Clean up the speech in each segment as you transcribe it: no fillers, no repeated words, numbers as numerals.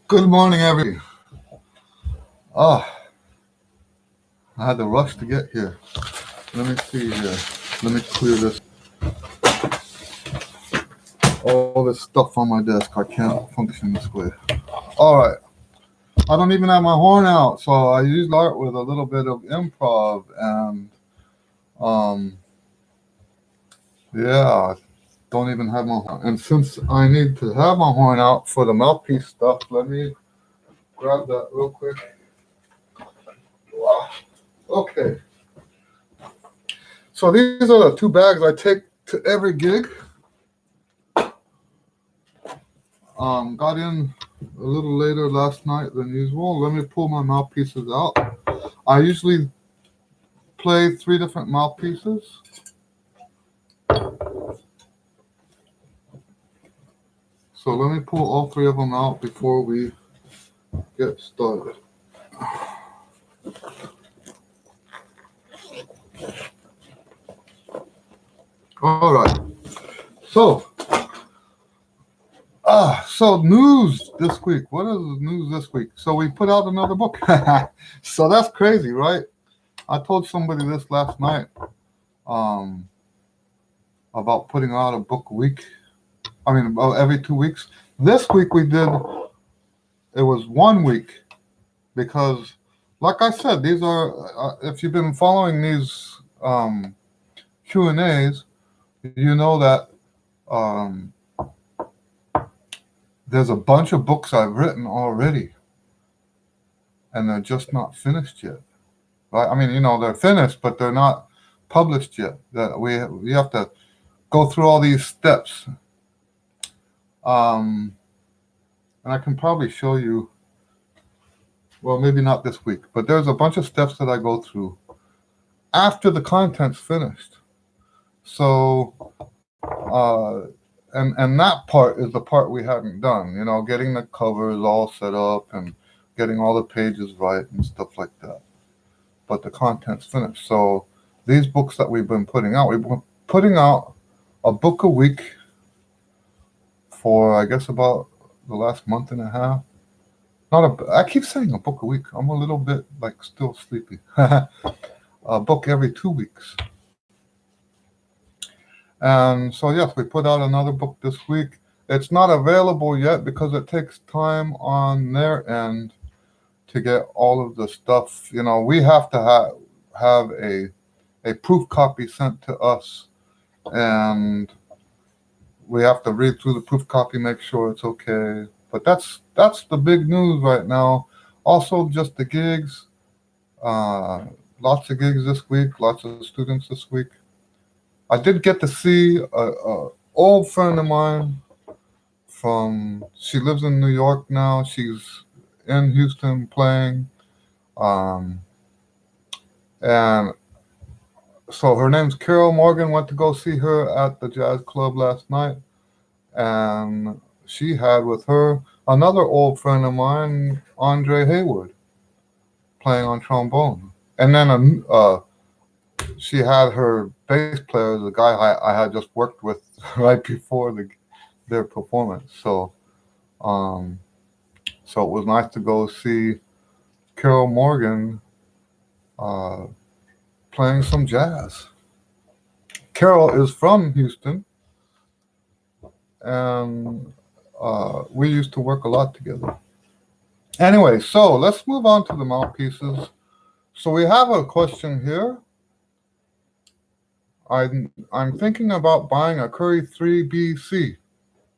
Good morning, everybody. Ah, I had to rush to get here. Let me see here. Let me clear this. All this stuff on my desk. I can't function this way. All right. I don't even have my horn out, so I usually start with a little bit of improv, and um, yeah, don't even have my horn. And since I need to have my horn out for the mouthpiece stuff, let me grab that real quick. Wow. Okay. So these are the two bags I take to every gig. Got in a little later last night than usual. Let me pull my mouthpieces out. I usually play three different mouthpieces. So let me pull all three of them out before we get started. All right. So, so news this week. What is the news this week? So we put out another book. So that's crazy, right? I told somebody this last night um, about putting out a book a week. I mean, about every 2 weeks. This week we did. It was 1 week because, like I said, these are. If you've been following these Q&As, you know that um, there's a bunch of books I've written already, and they're just not finished yet. Right? I mean, they're finished, but they're not published yet. That we have to go through all these steps, um, and I can probably show you. Well, maybe not this week, but there's a bunch of steps that I go through after the content's finished. So, and that part is the part we hadn't done. Getting the covers all set up and getting all the pages right and stuff like that. But the content's finished. So these books that we've been putting out a book a week for I guess about the last month and a half. I keep saying a book a week. I'm a little bit like still sleepy. A book every 2 weeks. And so, yes, we put out another book this week. It's not available yet because it takes time on their end to get all of the stuff. We have to have a proof copy sent to us, and we have to read through the proof copy, make sure it's okay. But that's the big news right now. Also, just the gigs. Uh, Lots of gigs this week. Lots of students this week. I did get to see a old friend of mine she lives in New York now. She's in Houston playing. Um, and so her name's Carol Morgan. Went to go see her at the jazz club last night. And she had with her another old friend of mine, Andre Hayward, playing on trombone. And then she had her bass player, the guy I had just worked with right before their performance. Um, so it was nice to go see Carol Morgan uh, playing some jazz. Carol is from Houston, and we used to work a lot together. Anyway, so let's move on to the mouthpieces. So we have a question here. I'm thinking about buying a Curry 3BC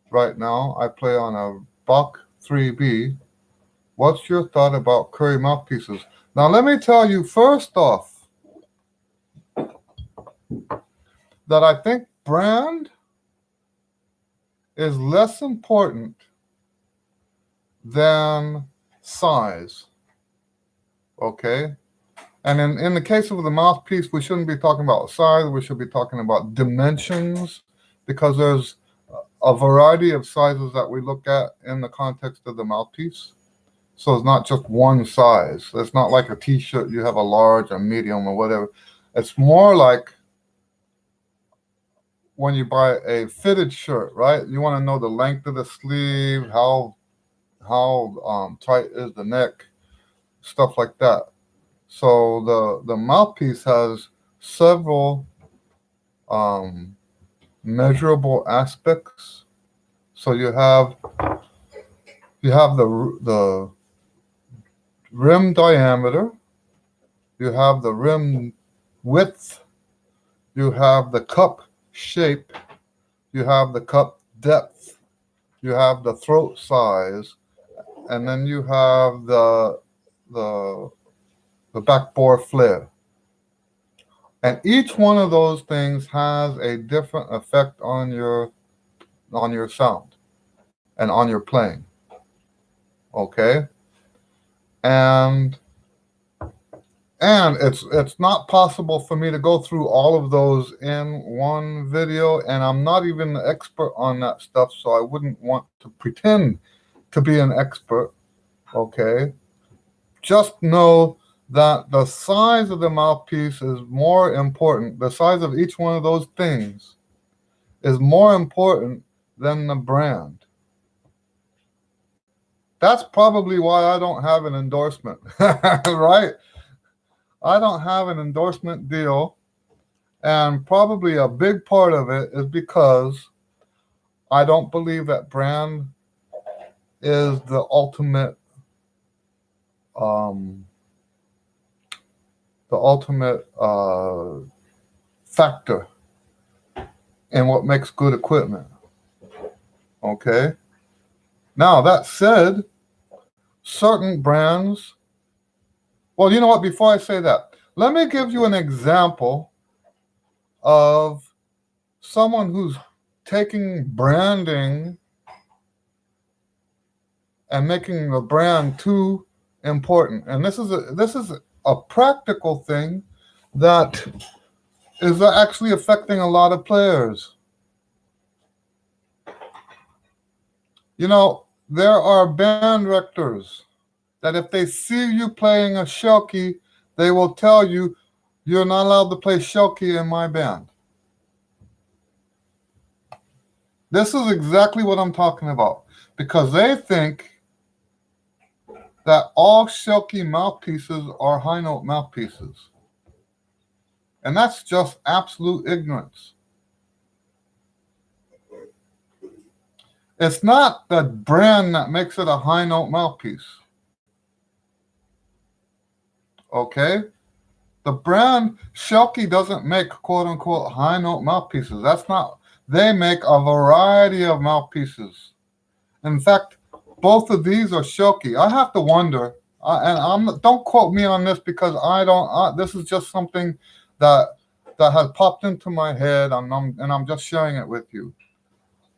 right now. I play on a Bach 3B. What's your thought about Curry mouthpieces? Now, let me tell you first off that I think brand is less important than size. Okay? And in the case of the mouthpiece, we shouldn't be talking about size, we should be talking about dimensions because there's a variety of sizes that we look at in the context of the mouthpiece. So it's not just one size. It's not like a t-shirt, you have a large, a medium, or whatever. It's more like when you buy a fitted shirt, right? You want to know the length of the sleeve, how how tight is the neck, stuff like that. So the mouthpiece has several um, measurable aspects. So you have the rim diameter, you have the rim width, you have the cup shape, you have the cup depth, you have the throat size, and then you have the the backbore flare. And each one of those things has a different effect on your sound and on your playing. Okay? And it's not possible for me to go through all of those in one video, and I'm not even an expert on that stuff, so I wouldn't want to pretend to be an expert. Okay? Just know that the size of the mouthpiece is more important. The size of each one of those things is more important than the brand. That's probably why I don't have an endorsement, right? I don't have an endorsement deal, and probably a big part of it is because I don't believe that brand is um, the ultimate factor in what makes good equipment. Okay. Now that said, certain brands. Well, you know what? Before I say that, let me give you an example of someone who's taking branding and making the brand too important. And this is a practical thing that is actually affecting a lot of players. You know, there are band directors that if they see you playing a shoki, they will tell you, you're not allowed to play shoki in my band. This is exactly what I'm talking about, because they think that all shoki mouthpieces are high note mouthpieces. And that's just absolute ignorance. It's not the brand that makes it a high note mouthpiece. Okay? The brand Shelky doesn't make quote unquote high note mouthpieces. That's not, they make a variety of mouthpieces. In fact, both of these are Shelky. I have to wonder, don't quote me on this because I don't, this is just something that has popped into my head, and I'm just sharing it with you.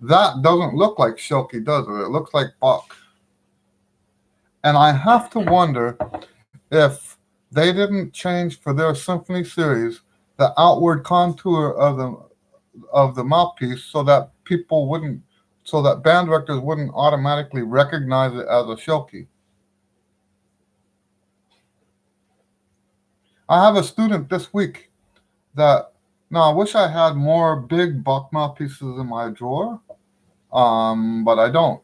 That doesn't look like Shelky, does it? It looks like Bach. And I have to wonder if they didn't change for their symphony series the outward contour of the mouthpiece so that band directors wouldn't automatically recognize it as a Shelky. I have a student this week that, now I wish I had more big Bach mouthpieces in my drawer, but I don't.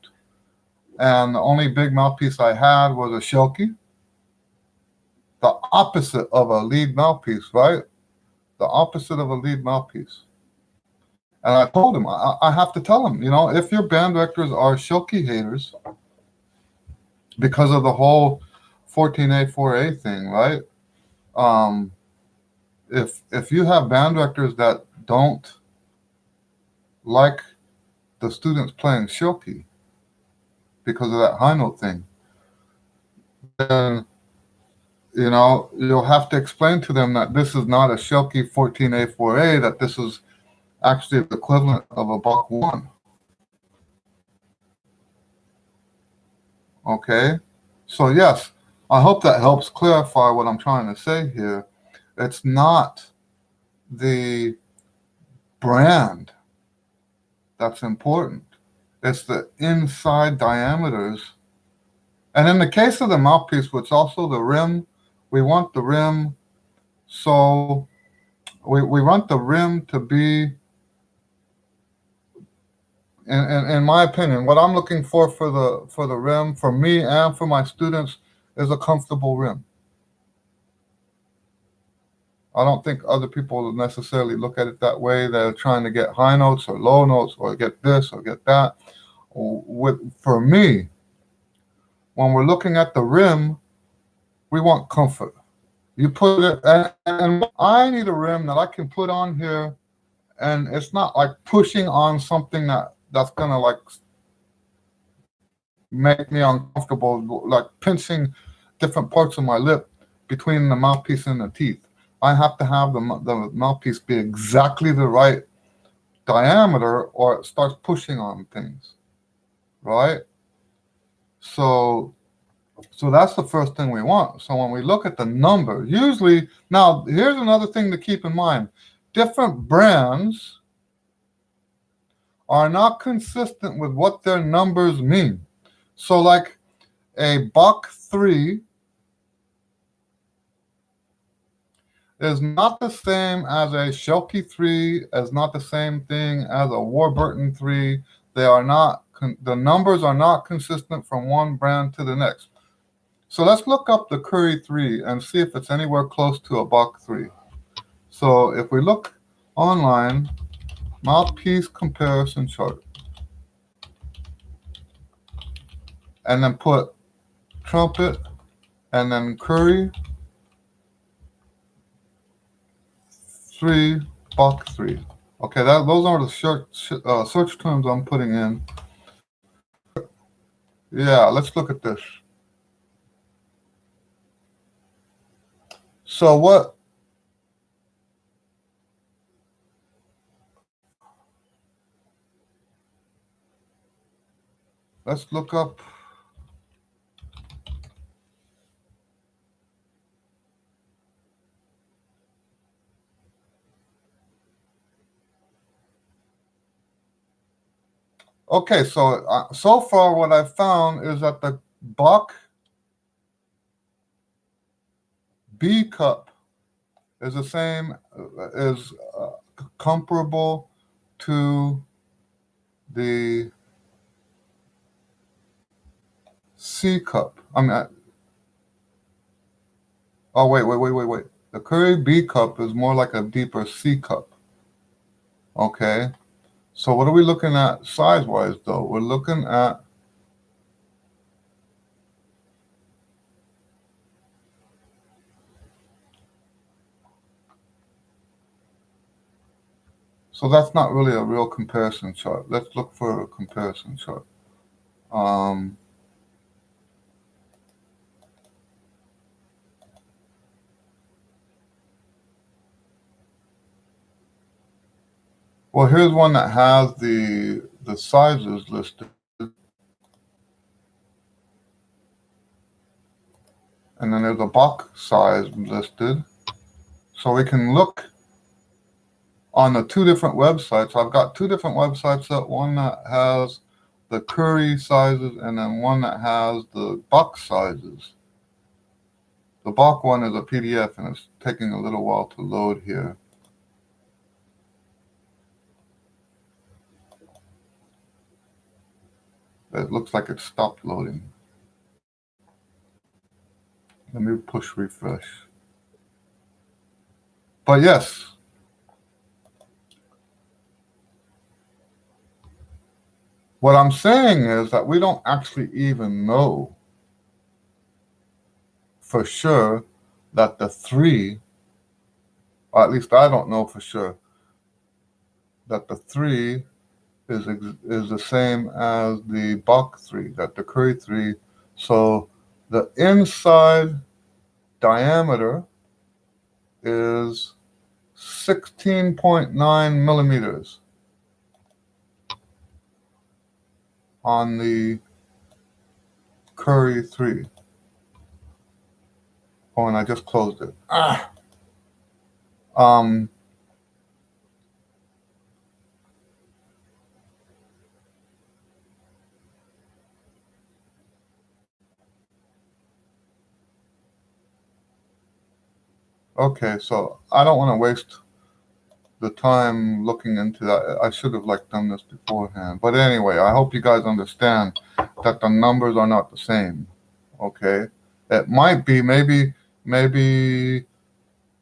And the only big mouthpiece I had was a Shelky, the opposite of a lead mouthpiece, right? The opposite of a lead mouthpiece. And I told him, I have to tell him, if your band directors are Shelky haters because of the whole 14A, 4A thing, right? If you have band directors that don't like the students playing Shelky because of that high note thing, then you'll have to explain to them that this is not a Shelky 14A, 4A, that this is actually the equivalent of a Bach 1. Okay? So yes, I hope that helps clarify what I'm trying to say here. It's not the brand that's important. It's the inside diameters. And in the case of the mouthpiece, which also the rim, we want the rim, so we want the rim to be in my opinion, what I'm looking for the rim, for me and for my students, is a comfortable rim. I don't think other people necessarily look at it that way. They're trying to get high notes or low notes or get this or get that. For me, when we're looking at the rim, we want comfort. You put it, and I need a rim that I can put on here, and it's not like pushing on something that's gonna like make me uncomfortable, like pinching different parts of my lip between the mouthpiece and the teeth. I have to have the mouthpiece be exactly the right diameter, or it starts pushing on things, right? So that's the first thing we want. So when we look at the number, usually, now here's another thing to keep in mind. Different brands are not consistent with what their numbers mean. So like a Buck 3 is not the same as a Shelky 3, is not the same thing as a Warburton 3. They are not, the numbers are not consistent from one brand to the next. So let's look up the Curry 3 and see if it's anywhere close to a Buck 3. So if we look online, mouthpiece comparison chart, and then put Trumpet and then Curry 3, Buck 3. Okay, those are the search terms I'm putting in. Yeah, let's look at this. So let's look up. Okay, so far what I've found is that the Buck B cup is the same, is comparable to the C cup. I mean, oh wait. The Curry B cup is more like a deeper C cup. Okay, so what are we looking at size-wise though? We're looking at, so that's not really a real comparison chart. Let's look for a comparison chart. Well, here's one that has the sizes listed, and then there's a Buck size listed. So we can look on the two different websites. I've got two different websites up, one that has the Curry sizes and then one that has the Buck sizes. The Buck one is a PDF and it's taking a little while to load here. It looks like it stopped loading. Let me push refresh. But yes, what I'm saying is that we don't actually even know for sure that the 3, or at least I don't know for sure that the 3 is the same as the Buck 3, that the Curry 3. So the inside diameter is 16.9 millimeters on the Curry 3. Oh, and I just closed it. Okay, so I don't want to waste the time looking into that. I should have like done this beforehand. But anyway, I hope you guys understand that the numbers are not the same. Okay, it might be maybe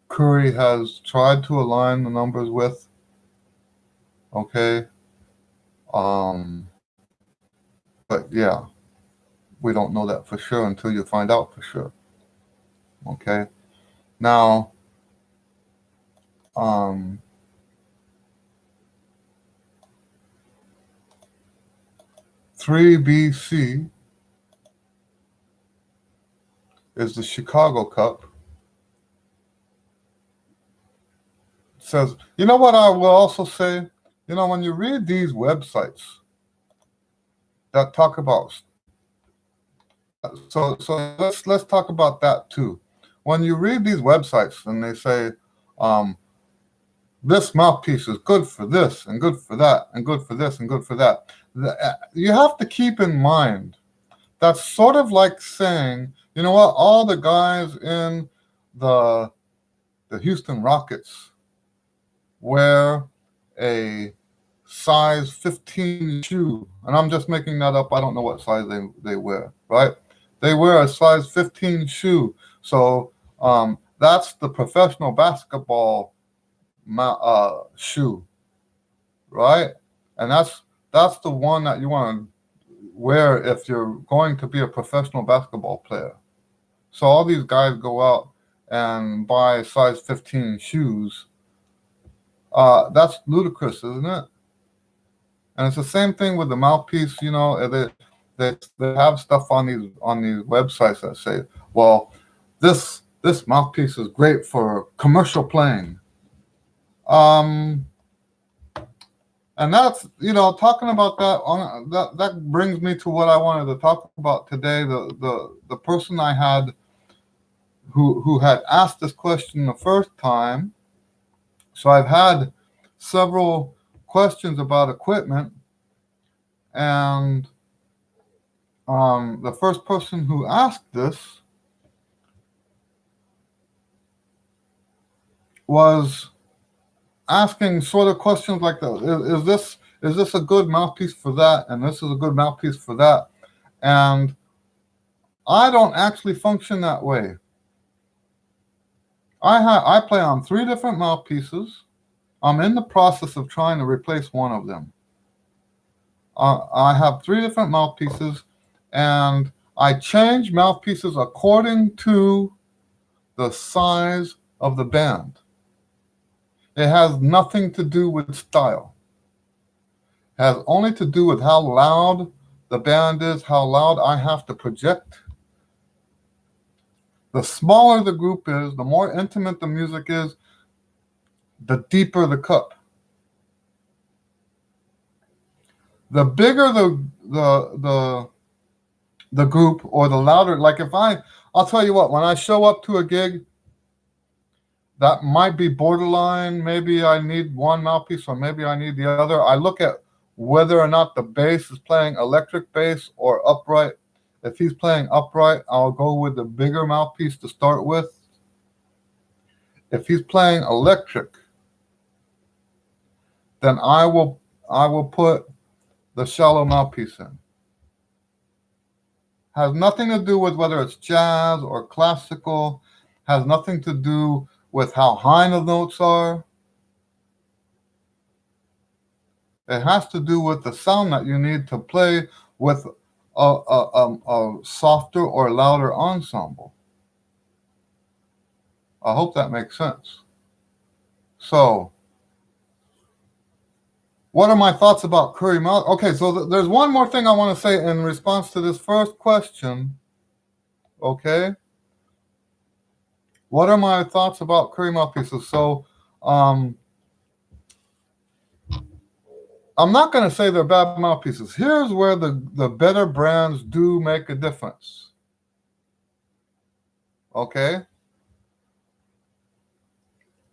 Curry has tried to align the numbers with. Okay, but yeah, we don't know that for sure until you find out for sure. Okay, now, 3BC is the Chicago Cup. It says, you know what I will also say? You know, when you read these websites that talk about, so let's talk about that too. When you read these websites and they say, this mouthpiece is good for this and good for that and good for this and good for that, you have to keep in mind that's sort of like saying, you know what, all the guys in the Houston Rockets wear a size 15 shoe, and I'm just making that up. I don't know what size they wear, right? They wear a size 15 shoe. So that's the professional basketball shoe, right? And that's the one that you want to wear if you're going to be a professional basketball player. So all these guys go out and buy size 15 shoes. That's ludicrous, isn't it? And it's the same thing with the mouthpiece. You know, they have stuff on these websites that say, well, this mouthpiece is great for commercial playing. And that's, you know, talking about that brings me to what I wanted to talk about today. The person I had who had asked this question the first time. So I've had several questions about equipment, and the first person who asked this was asking sort of questions like this. Is this a good mouthpiece for that? And this is a good mouthpiece for that. And I don't actually function that way. I play on 3 different mouthpieces. I'm in the process of trying to replace one of them. I have 3 different mouthpieces, and I change mouthpieces according to the size of the band. It has nothing to do with style. It has only to do with how loud the band is, how loud I have to project. The smaller the group is, the more intimate the music is, the deeper the cup. The bigger the group, or the louder, like I'll tell you what, when I show up to a gig, that might be borderline. Maybe I need one mouthpiece or maybe I need the other. I look at whether or not the bass is playing electric bass or upright. If he's playing upright, I'll go with the bigger mouthpiece to start with. If he's playing electric, then I will put the shallow mouthpiece in. Has nothing to do with whether it's jazz or classical. Has nothing to do with how high the notes are. It has to do with the sound that you need to play with a softer or louder ensemble. I hope that makes sense. So, what are my thoughts about Curry mouth? Okay, so there's one more thing I want to say in response to this first question. Okay, what are my thoughts about Curry mouthpieces? So, I'm not going to say they're bad mouthpieces. Here's where the better brands do make a difference. Okay?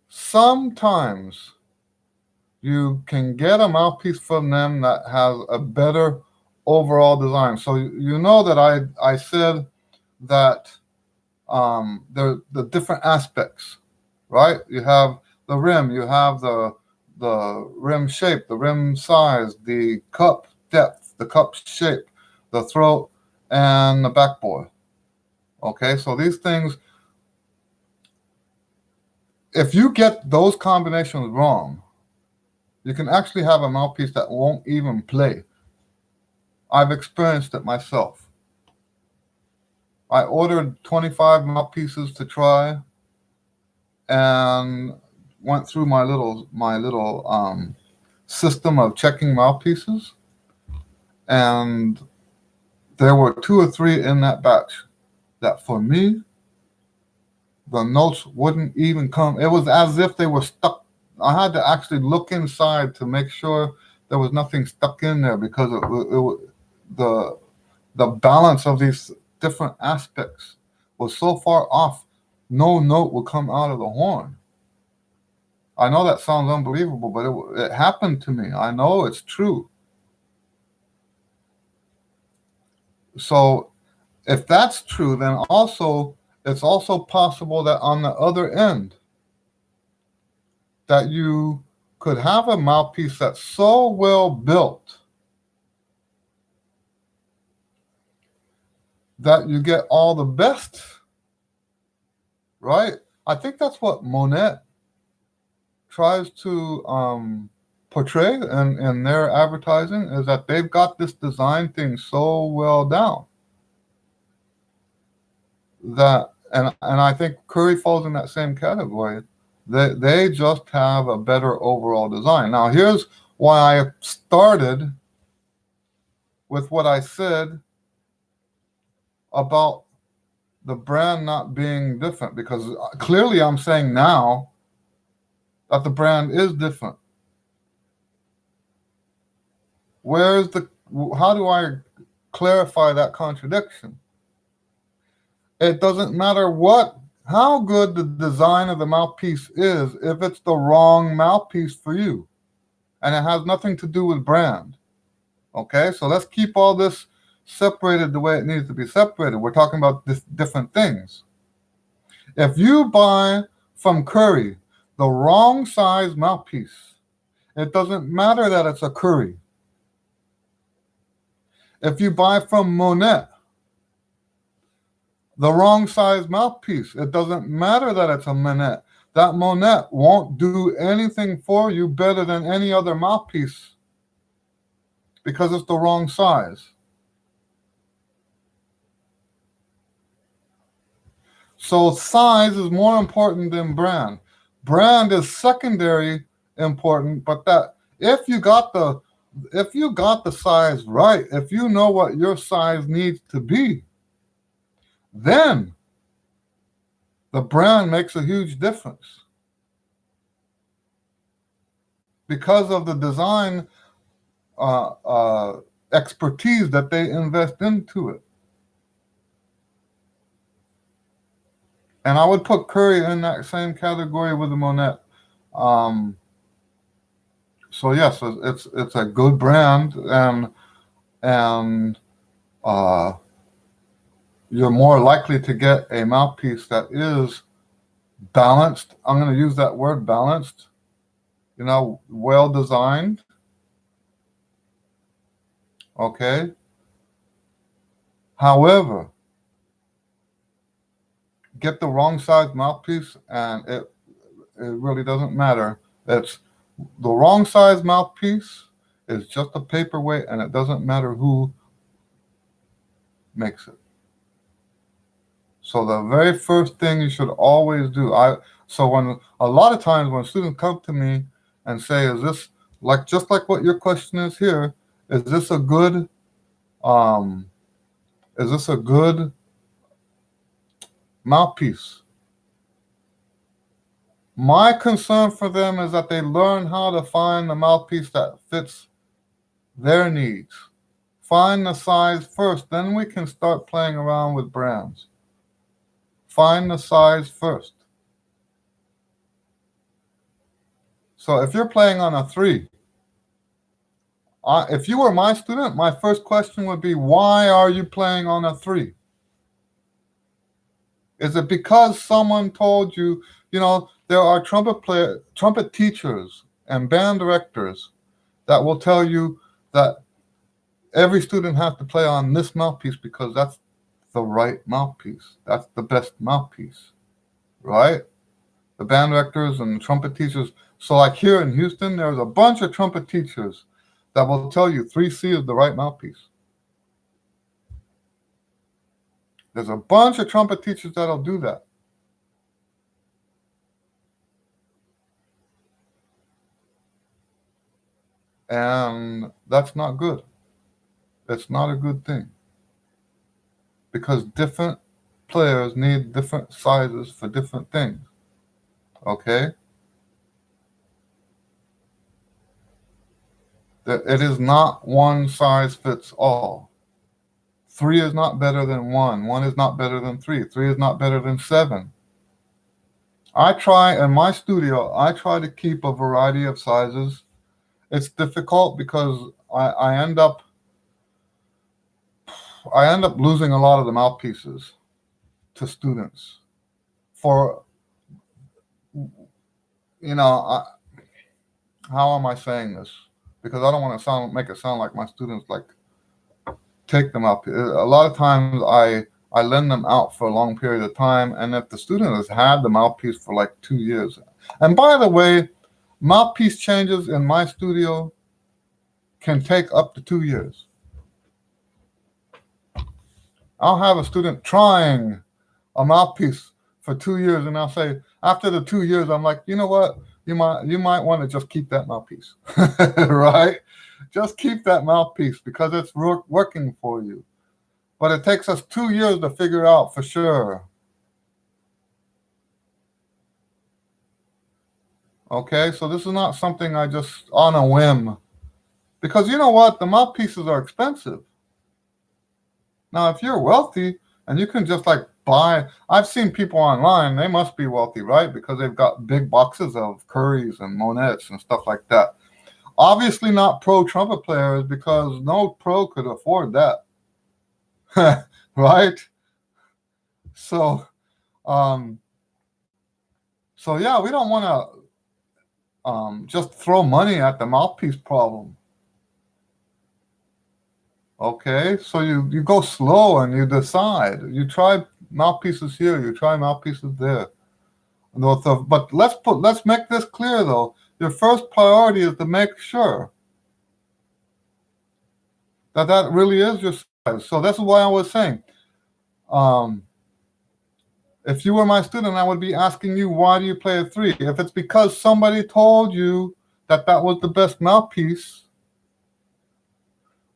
Sometimes you can get a mouthpiece from them that has a better overall design. So you know that I said that the different aspects, right? You have the rim, you have the the rim shape, the rim size, the cup depth, the cup shape, the throat, and the backbore. Okay, so these things, if you get those combinations wrong, you can actually have a mouthpiece that won't even play. I've experienced it myself. I ordered 25 mouthpieces to try and went through my little system of checking mouthpieces, and there were two or three in that batch that for me the notes wouldn't even come. It was as if they were stuck. I had to actually look inside to make sure there was nothing stuck in there because the the balance of these different aspects was so far off, no note would come out of the horn. I know that sounds unbelievable, but it happened to me. I know it's true. So if that's true, then also it's also possible that on the other end, that you could have a mouthpiece that's so well built that you get all the best, right? I think that's what Monet tries to portray in their advertising, is that they've got this design thing so well down that, and I think Curry falls in that same category. They just have a better overall design. Now, here's why I started with what I said about the brand not being different, because clearly I'm saying now that the brand is different. How do I clarify that contradiction? It doesn't matter how good the design of the mouthpiece is if it's the wrong mouthpiece for you. And it has nothing to do with brand. Okay, so let's keep all this separated the way it needs to be separated. We're talking about different things. If you buy from Curry the wrong size mouthpiece, it doesn't matter that it's a Curry. If you buy from Monet the wrong size mouthpiece, it doesn't matter that it's a Monet. That Monet won't do anything for you better than any other mouthpiece because it's the wrong size. So size is more important than brand. Brand is secondary important, but that if you got the size right, if you know what your size needs to be, then the brand makes a huge difference because of the design expertise that they invest into it. And I would put Curry in that same category with the Monet. So yes, it's a good brand, and you're more likely to get a mouthpiece that is balanced. I'm going to use that word, balanced. Well designed. Okay. However, get the wrong size mouthpiece, and it really doesn't matter. It's the wrong size mouthpiece is just a paperweight, and it doesn't matter who makes it. So the very first thing you should always do, so when a lot of times when students come to me and say, "Is this just like what your question is here? Is this a good mouthpiece?" My concern for them is that they learn how to find the mouthpiece that fits their needs. Find the size first, then we can start playing around with brands. Find the size first. So if you're playing on a 3, if you were my student, my first question would be, why are you playing on a 3? Is it because someone told you, there are trumpet teachers and band directors that will tell you that every student has to play on this mouthpiece because that's the right mouthpiece. That's the best mouthpiece, right? The band directors and trumpet teachers. So like here in Houston, there's a bunch of trumpet teachers that will tell you 3C is the right mouthpiece. There's a bunch of trumpet teachers that'll do that. And that's not good. It's not a good thing. Because different players need different sizes for different things. Okay? It is not one size fits all. 3 is not better than 1. 1 is not better than 3. 3 is not better than 7. I try in my studio, I try to keep a variety of sizes. It's difficult because I end up losing a lot of the mouthpieces to students for, how am I saying this? Because I don't want to make it sound like my students like take them out. A lot of times I lend them out for a long period of time, and if the student has had the mouthpiece for like 2 years, and by the way, mouthpiece changes in my studio can take up to 2 years. I'll have a student trying a mouthpiece for 2 years, and I'll say after the 2 years, I'm like, you know what? You might want to just keep that mouthpiece, right? Just keep that mouthpiece because it's working for you. But it takes us 2 years to figure out for sure. Okay, so this is not something I just on a whim. Because you know what? The mouthpieces are expensive. Now, if you're wealthy and you can just like buy, I've seen people online, they must be wealthy, right? Because they've got big boxes of Currys and Monettes and stuff like that. Obviously not pro trumpet players because no pro could afford that. Right? So, yeah, we don't want to just throw money at the mouthpiece problem. Okay, so you go slow and you decide. You try mouthpieces here, you try mouthpieces there. But let's make this clear though. Your first priority is to make sure that really is your size. So this is why I was saying, if you were my student, I would be asking you, why do you play a 3? If it's because somebody told you that was the best mouthpiece,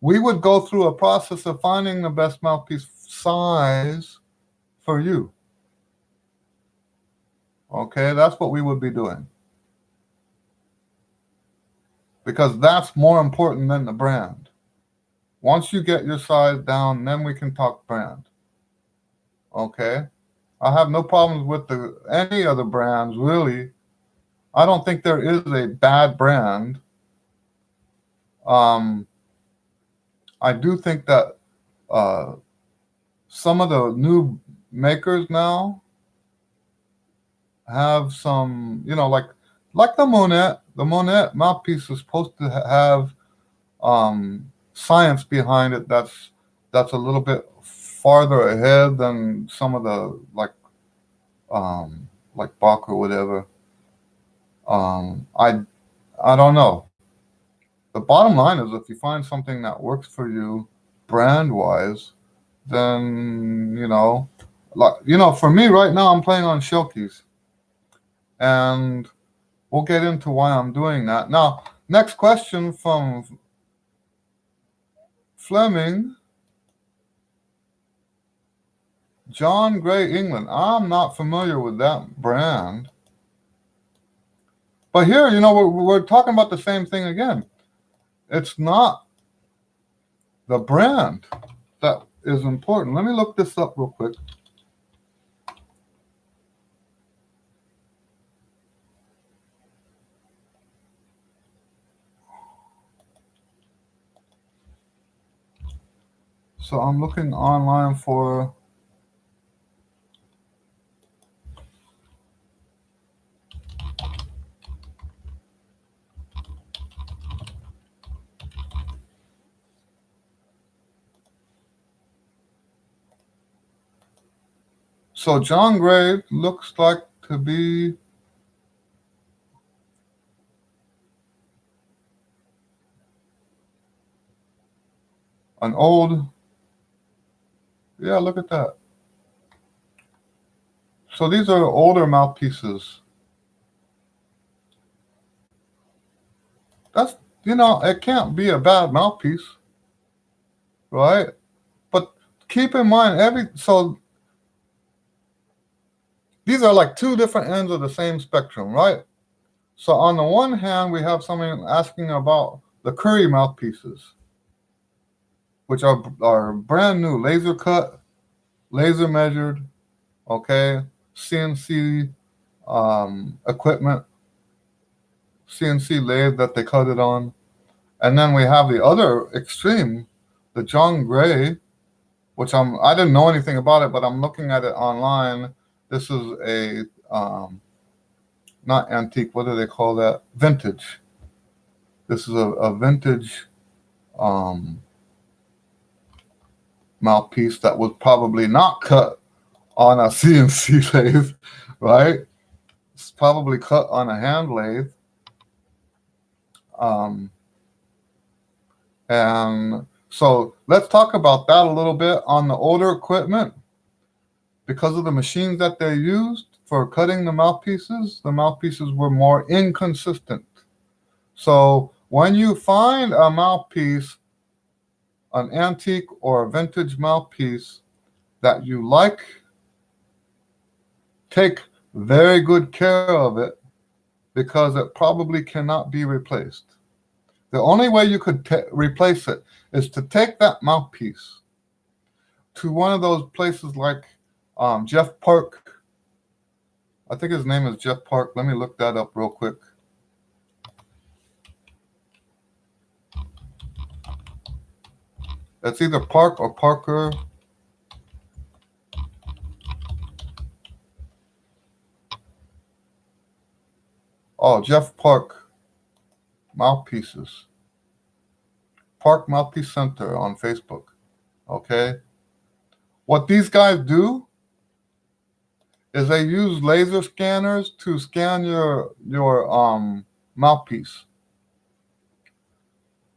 we would go through a process of finding the best mouthpiece size for you. Okay, that's what we would be doing. Because that's more important than the brand. Once you get your size down, then we can talk brand. Okay? I have no problems with any other brands, really. I don't think there is a bad brand. I do think that some of the new makers now have some, like the Monette. The Monette mouthpiece is supposed to have science behind it. That's a little bit farther ahead than some of the like Bach or whatever. I don't know. The bottom line is if you find something that works for you brand wise, then for me right now I'm playing on shell keys. And we'll get into why I'm doing that. Now, next question from Fleming. John Gray, England. I'm not familiar with that brand. But here, we're talking about the same thing again. It's not the brand that is important. Let me look this up real quick. So I'm looking online for So John Gray looks like to be an old, yeah, look at that. So these are older mouthpieces. That's, it can't be a bad mouthpiece, right? But keep in mind, so these are like two different ends of the same spectrum, right? So on the one hand, we have someone asking about the Curry mouthpieces, which are brand new, laser cut, laser measured, okay, CNC equipment, CNC lathe that they cut it on. And then we have the other extreme, the John Gray, which I didn't know anything about it, but I'm looking at it online. This is a not antique, what do they call that? Vintage. This is a vintage mouthpiece that was probably not cut on a CNC lathe, right? It's probably cut on a hand lathe. And so let's talk about that a little bit on the older equipment. Because of the machines that they used for cutting the mouthpieces were more inconsistent. So when you find a mouthpiece, an antique or a vintage mouthpiece that you like, take very good care of it because it probably cannot be replaced. The only way you could replace it is to take that mouthpiece to one of those places like Jeff Park. I think his name is Jeff Park. Let me look that up real quick. It's either Park or Parker. Oh, Jeff Park Mouthpieces. Park Mouthpiece Center on Facebook. Okay. What these guys do is they use laser scanners to scan your mouthpiece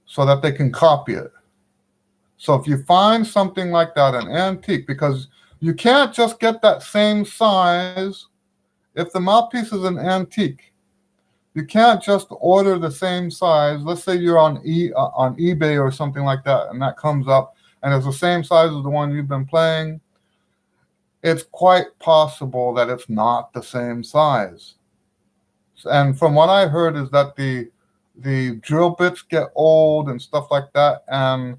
so that they can copy it. So if you find something like that, an antique, because you can't just get that same size. If the mouthpiece is an antique, you can't just order the same size. Let's say you're on eBay or something like that, and that comes up, and it's the same size as the one you've been playing. It's quite possible that it's not the same size. And from what I heard is that the drill bits get old and stuff like that, and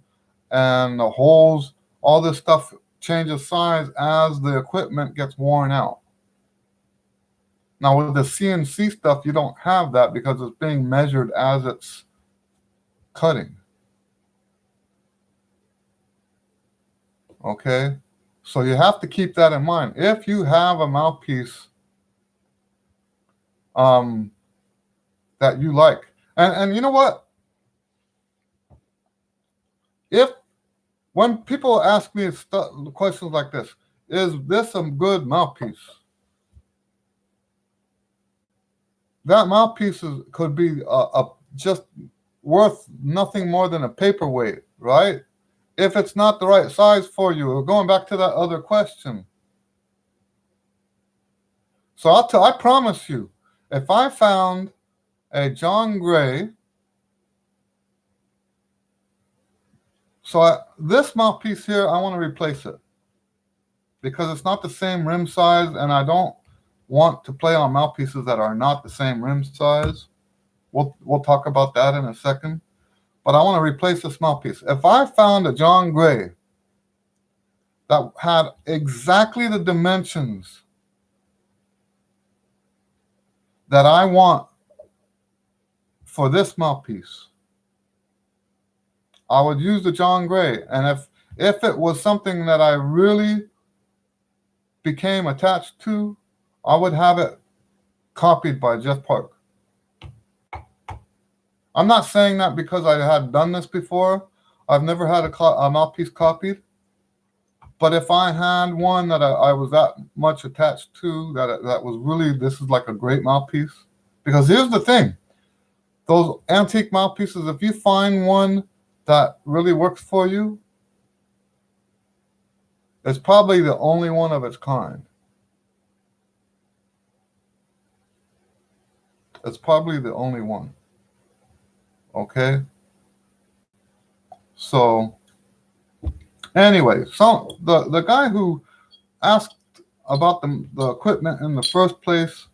the holes, all this stuff changes size as the equipment gets worn out. Now with the CNC stuff, you don't have that because it's being measured as it's cutting. Okay? So you have to keep that in mind. If you have a mouthpiece that you like, and you know what? When people ask me questions like this, is this a good mouthpiece? That mouthpiece could be just worth nothing more than a paperweight, right? If it's not the right size for you. We're going back to that other question. So I promise you, if I found a John Gray, this mouthpiece here, I want to replace it because it's not the same rim size, and I don't want to play on mouthpieces that are not the same rim size. We'll talk about that in a second. But I want to replace this mouthpiece. If I found a John Gray that had exactly the dimensions that I want for this mouthpiece, I would use the John Gray. And if it was something that I really became attached to, I would have it copied by Jeff Park. I'm not saying that because I had done this before. I've never had a mouthpiece copied. But if I had one that I was that much attached to, that was really, this is like a great mouthpiece. Because here's the thing, those antique mouthpieces, if you find one that really works for you, it's probably the only one of its kind. It's probably the only one. Okay? So, anyway, so the guy who asked about the equipment in the first place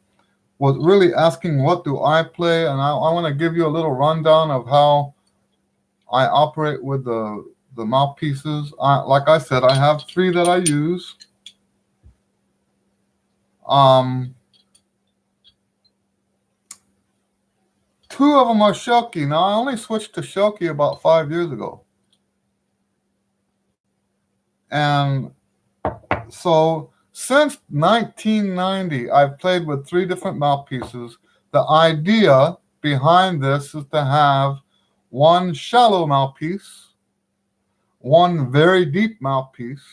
was really asking what do I play, and I want to give you a little rundown of how I operate with the mouthpieces. Like I said, I have 3 that I use. Um, 2 of them are Shoki. Now, I only switched to Shoki about 5 years ago. And so since 1990, I've played with 3 different mouthpieces. The idea behind this is to have one shallow mouthpiece, one very deep mouthpiece,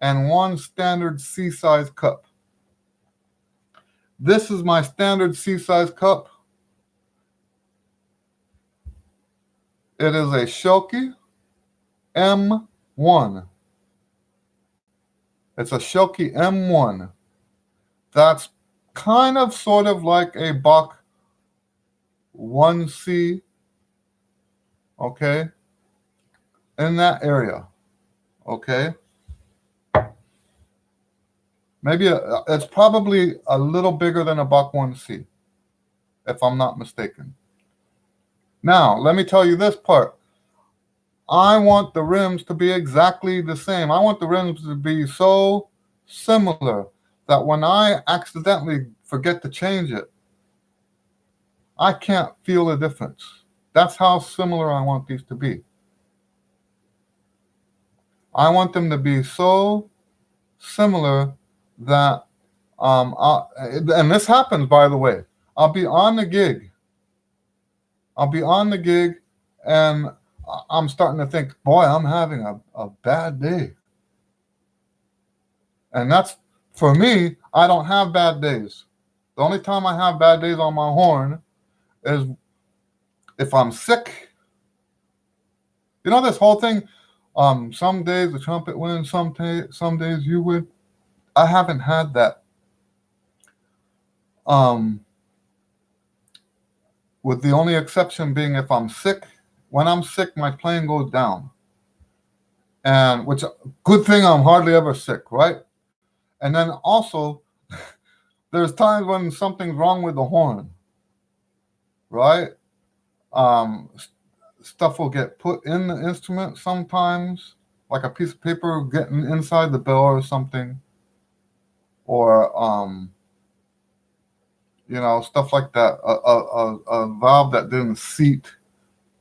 and one standard C-size cup. This is my standard C-size cup. It is a Shoki M1. It's a Shoki M1. That's kind of sort of like a Bach 1C, okay, in that area, okay. Maybe it's probably a little bigger than a Bach 1C, if I'm not mistaken. Now, let me tell you this part. I want the rims to be exactly the same. I want the rims to be so similar that when I accidentally forget to change it, I can't feel the difference. That's how similar I want these to be. I want them to be so similar that, and this happens, by the way. I'll be on the gig, and I'm starting to think, boy, I'm having a bad day. And that's, for me, I don't have bad days. The only time I have bad days on my horn is if I'm sick. You know this whole thing, some days the trumpet wins, some days you win. I haven't had that. With the only exception being if I'm sick. When I'm sick, my playing goes down. And which, good thing I'm hardly ever sick, right? And then also, there's times when something's wrong with the horn, right? Stuff will get put in the instrument sometimes, like a piece of paper getting inside the bell or something, or stuff like that. A valve that didn't seat.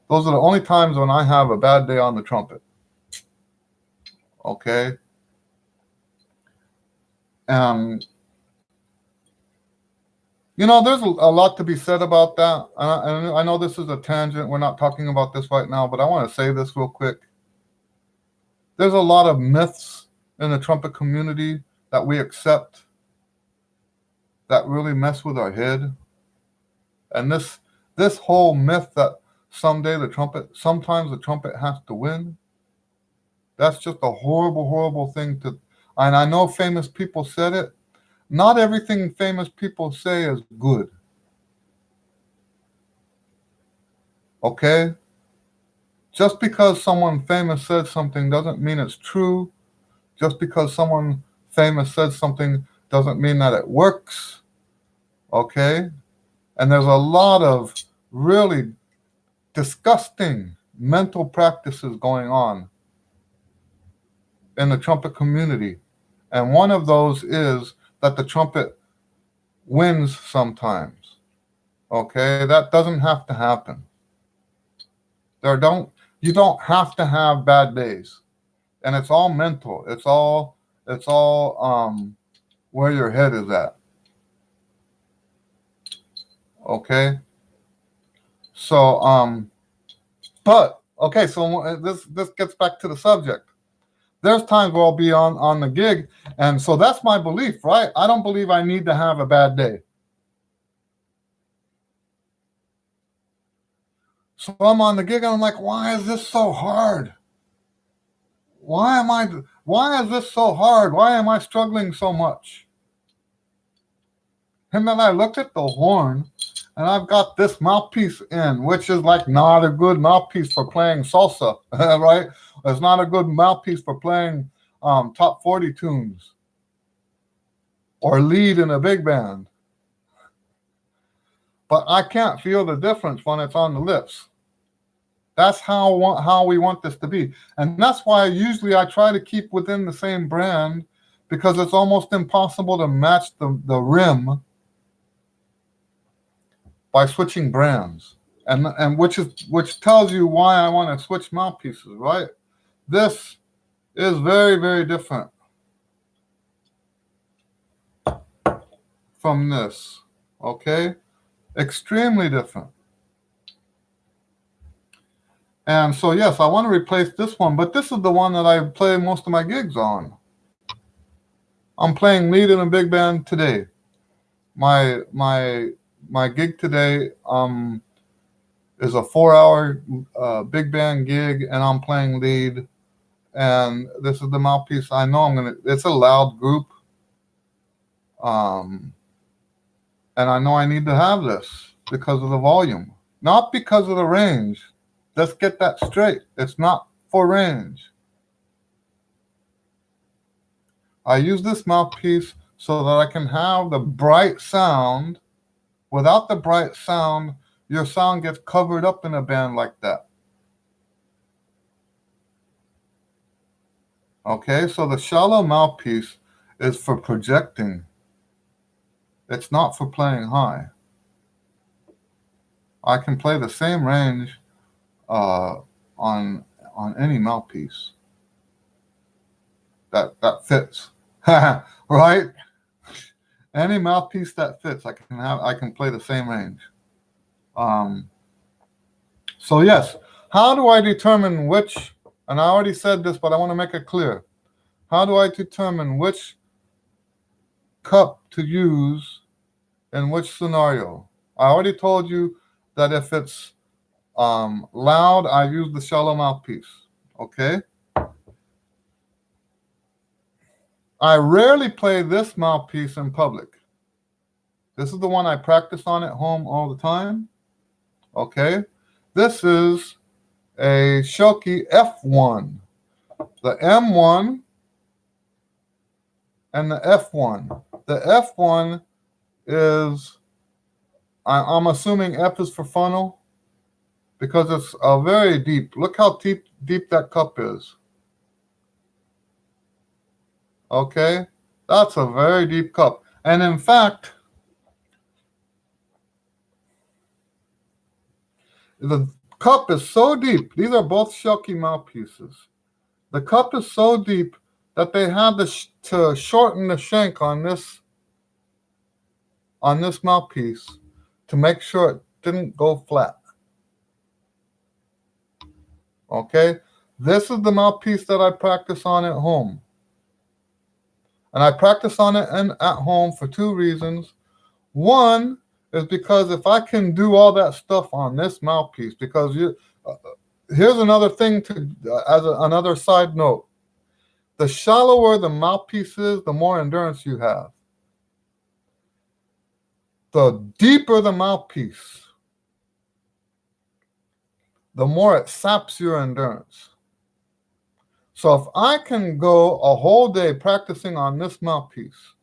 Those are the only times when I have a bad day on the trumpet. Okay. And there's a lot to be said about that. And I know this is a tangent. We're not talking about this right now, but I want to say this real quick. There's a lot of myths in the trumpet community that we accept that really mess with our head. And this whole myth that sometimes the trumpet has to win, that's just a horrible, horrible thing to, and I know famous people said it. Not everything famous people say is good. Okay? Just because someone famous said something doesn't mean it's true. Just because someone famous said something doesn't mean that it works. Okay? And there's a lot of really disgusting mental practices going on in the trumpet community. And one of those is that the trumpet wins sometimes. Okay? That doesn't have to happen. You don't have to have bad days. And it's all mental. It's all where your head is at. Okay? So so this gets back to the subject. There's times where I'll be on the gig, and so that's my belief, right? I don't believe I need to have a bad day. So I'm on the gig and I'm like, why is this so hard? Why is this so hard? Why am I struggling so much? And then I looked at the horn and I've got this mouthpiece in, which is like not a good mouthpiece for playing salsa, right? It's not a good mouthpiece for playing top 40 tunes or lead in a big band. But I can't feel the difference when it's on the lips. That's how we want this to be. And that's why usually I try to keep within the same brand, because it's almost impossible to match the rim by switching brands. And which tells you why I want to switch mouthpieces, right? This is very, very different from this, okay? Extremely different. And so, yes, I want to replace this one, but this is the one that I play most of my gigs on. I'm playing lead in a big band today. My gig today is a 4-hour big band gig, and I'm playing lead. And this is the mouthpiece. I know it's a loud group. And I know I need to have this because of the volume, not because of the range. Let's get that straight. It's not for range. I use this mouthpiece so that I can have the bright sound. Without the bright sound, your sound gets covered up in a band like that. Okay, so the shallow mouthpiece is for projecting. It's not for playing high. I can play the same range on any mouthpiece that fits, right? Any mouthpiece that fits, I can play the same range. So yes, how do I determine which? And I already said this, but I want to make it clear. How do I determine which cup to use in which scenario? I already told you that if it's loud, I use the shallow mouthpiece. Okay. I rarely play this mouthpiece in public. This is the one I practice on at home all the time. Okay. This is a Shoki F1. The M1 and the F1. The F1 is, I'm assuming F is for funnel, because it's very deep. Look how deep that cup is. Okay, that's a very deep cup. And in fact, the cup is so deep. These are both Shoki mouthpieces. The cup is so deep that they had to shorten the shank on this mouthpiece to make sure it didn't go flat. Okay, this is the mouthpiece that I practice on at home. And I practice on it at home for two reasons. One is because if I can do all that stuff on this mouthpiece, because here's another thing another side note. The shallower the mouthpiece is, the more endurance you have. The deeper the mouthpiece, the more it saps your endurance. So if I can go a whole day practicing on this mouthpiece,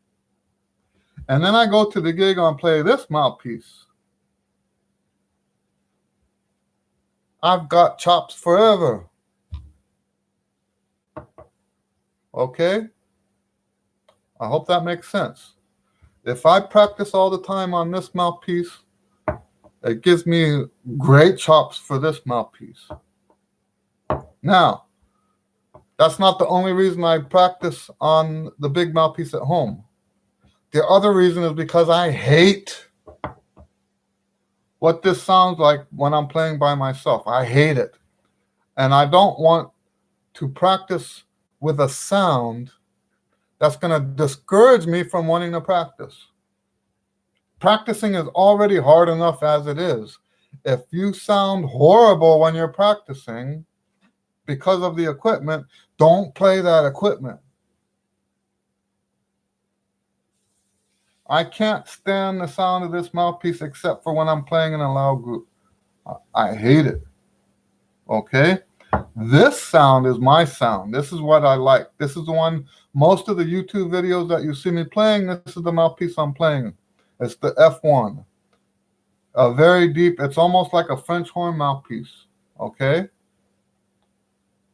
and then I go to the gig and play this mouthpiece, I've got chops forever. Okay? I hope that makes sense. If I practice all the time on this mouthpiece, it gives me great chops for this mouthpiece. Now, that's not the only reason I practice on the big mouthpiece at home. The other reason is because I hate what this sounds like when I'm playing by myself. I hate it. And I don't want to practice with a sound that's going to discourage me from wanting to practice. Practicing is already hard enough as it is. If you sound horrible when you're practicing because of the equipment, don't play that equipment. I can't stand the sound of this mouthpiece except for when I'm playing in a loud group. I hate it. Okay? This sound is my sound. This is what I like. This is the one, most of the YouTube videos that you see me playing, this is the mouthpiece I'm playing. It's the F1. A very deep, it's almost like a French horn mouthpiece. Okay?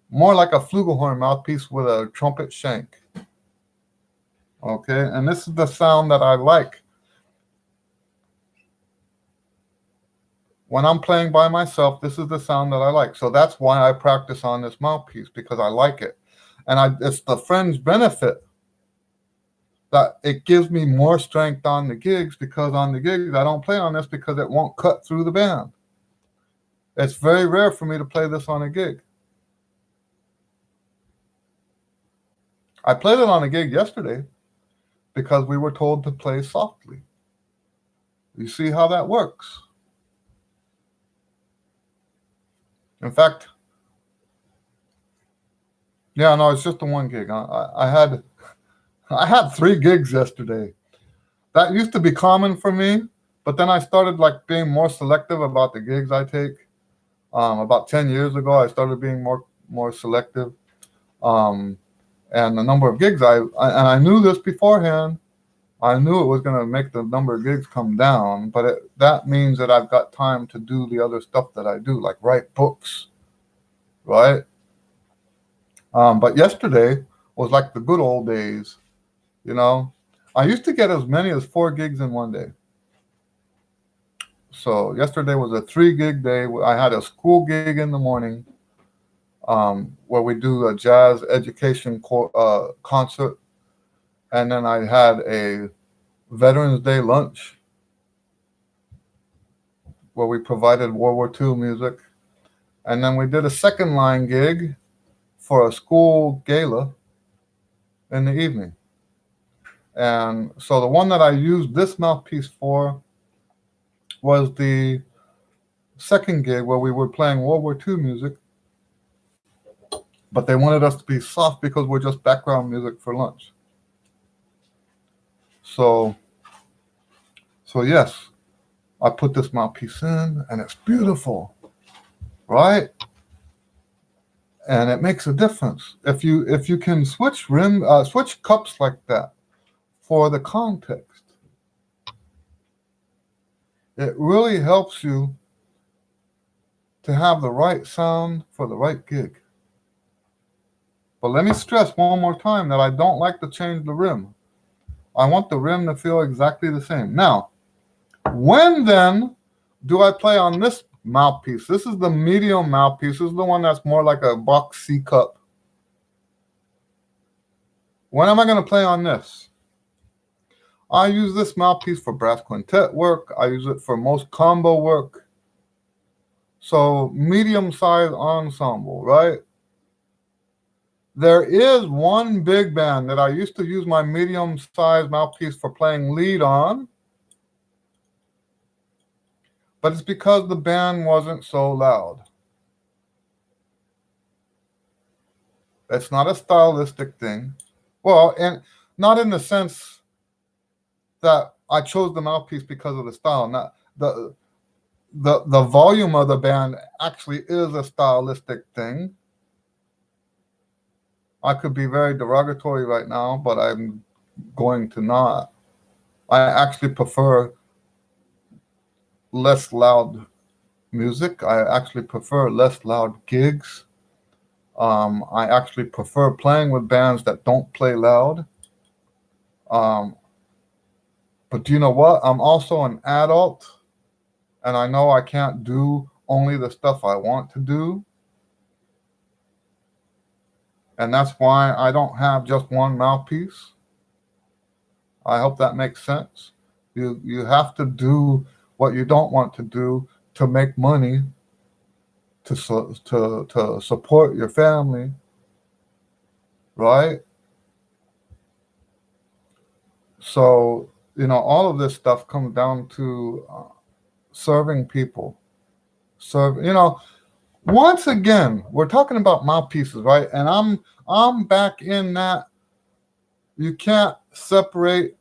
More like a flugelhorn mouthpiece with a trumpet shank. Okay? And this is the sound that I like. When I'm playing by myself, this is the sound that I like. So that's why I practice on this mouthpiece, because I like it. And it's the fringe benefit that it gives me more strength on the gigs, because on the gigs, I don't play on this because it won't cut through the band. It's very rare for me to play this on a gig. I played it on a gig yesterday because we were told to play softly. You see how that works? In fact, yeah, no, it's just the one gig. I had 3 gigs yesterday. That used to be common for me, but then I started like being more selective about the gigs I take. About 10 years ago, I started being more selective. And the number of gigs and I knew this beforehand. I knew it was going to make the number of gigs come down, but that means that I've got time to do the other stuff that I do, like write books, right? But yesterday was like the good old days, you know. I used to get as many as 4 gigs in one day. So yesterday was a 3-gig day. I had a school gig in the morning, where we do a jazz education concert. And then I had a Veterans Day lunch where we provided World War II music. And then we did a second line gig for a school gala in the evening. And so the one that I used this mouthpiece for was the second gig where we were playing World War II music, but they wanted us to be soft because we're just background music for lunch. So yes, I put this mouthpiece in, and it's beautiful, right? And it makes a difference if you can switch switch cups like that for the context. It really helps you to have the right sound for the right gig. But let me stress one more time that I don't like to change the rim. I want the rim to feel exactly the same. Now, when then do I play on this mouthpiece? This is the medium mouthpiece. This is the one that's more like a box C cup. When am I going to play on this? I use this mouthpiece for brass quintet work. I use it for most combo work. So medium-sized ensemble, right? There is one big band that I used to use my medium-sized mouthpiece for playing lead on, but it's because the band wasn't so loud. It's not a stylistic thing. Well, and not in the sense that I chose the mouthpiece because of the style. Not the volume of the band actually is a stylistic thing. I could be very derogatory right now, but I'm going to not. I actually prefer less loud music. I actually prefer less loud gigs. I actually prefer playing with bands that don't play loud. But do you know what? I'm also an adult, and I know I can't do only the stuff I want to do. And that's why I don't have just one mouthpiece. I hope that makes sense. You have to do what you don't want to do to make money, to support your family. right? So, all of this stuff comes down to serving people. Serve, once again, we're talking about mouthpieces, right? And I'm back in that you can't separate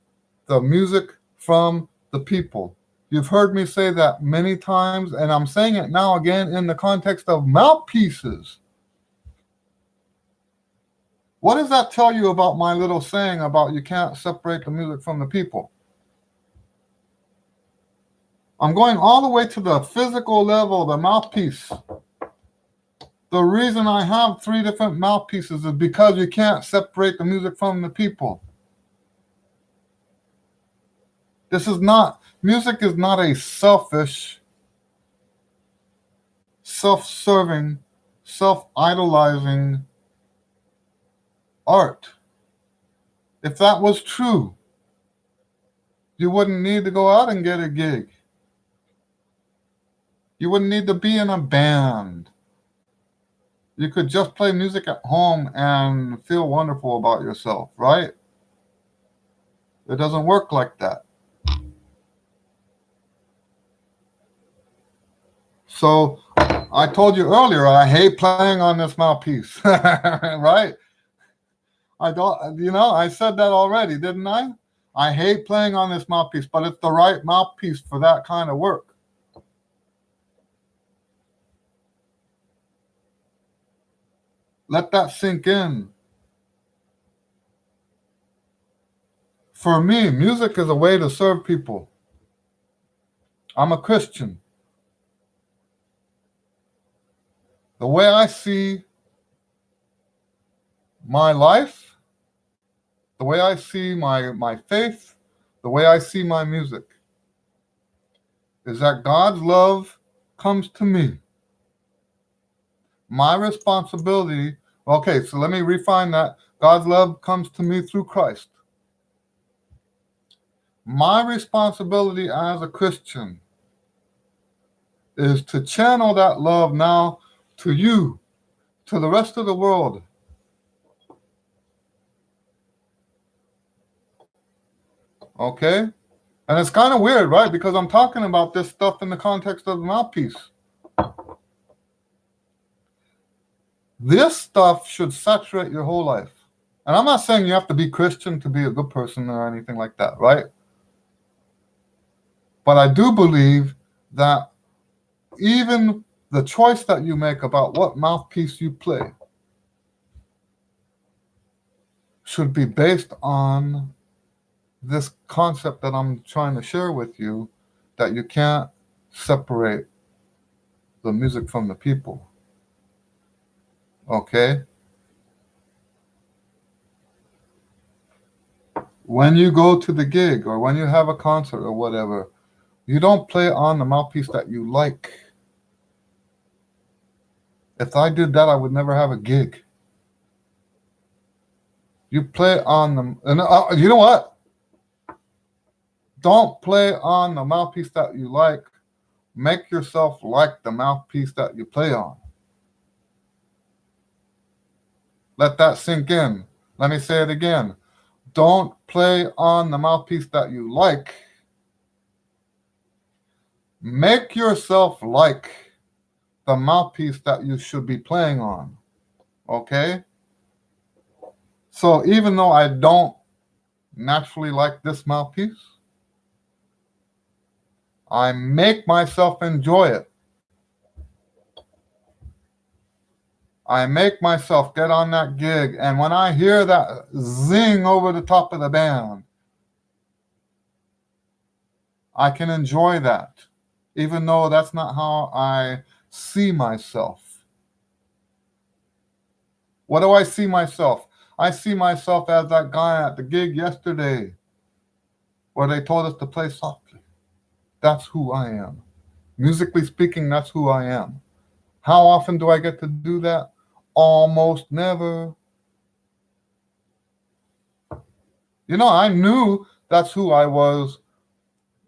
the music from the people. You've heard me say that many times, and I'm saying it now again in the context of mouthpieces. What does that tell you about my little saying about you can't separate the music from the people? I'm going all the way to the physical level, the mouthpiece. The reason I have 3 different mouthpieces is because you can't separate the music from the people. Music is not a selfish, self-serving, self-idolizing art. If that was true, you wouldn't need to go out and get a gig. You wouldn't need to be in a band. You could just play music at home and feel wonderful about yourself, right? It doesn't work like that. So I told you earlier, I hate playing on this mouthpiece, right? I said that already, didn't I? I hate playing on this mouthpiece, but it's the right mouthpiece for that kind of work. Let that sink in. For me, music is a way to serve people. I'm a Christian. The way I see my life, the way I see my faith, the way I see my music, is that God's love comes to me. My responsibility, okay, so let me refine that. God's love comes to me through Christ. My responsibility as a Christian is to channel that love now to you, to the rest of the world. Okay? And it's kind of weird, right? Because I'm talking about this stuff in the context of the mouthpiece. This stuff should saturate your whole life. And I'm not saying you have to be Christian to be a good person or anything like that, right? But I do believe that even the choice that you make about what mouthpiece you play should be based on this concept that I'm trying to share with you, that you can't separate the music from the people. Okay? When you go to the gig or when you have a concert or whatever, you don't play on the mouthpiece that you like. If I did that, I would never have a gig. You play on them, and you know what? Don't play on the mouthpiece that you like. Make yourself like the mouthpiece that you play on. Let that sink in. Let me say it again. Don't play on the mouthpiece that you like. Make yourself like the mouthpiece that you should be playing on. Okay? So even though I don't naturally like this mouthpiece, I make myself enjoy it. I make myself get on that gig, and when I hear that zing over the top of the band, I can enjoy that, even though that's not how I see myself. What do I see myself? I see myself as that guy at the gig yesterday where they told us to play softly. That's who I am. Musically speaking, that's who I am. How often do I get to do that? Almost never. I knew that's who I was.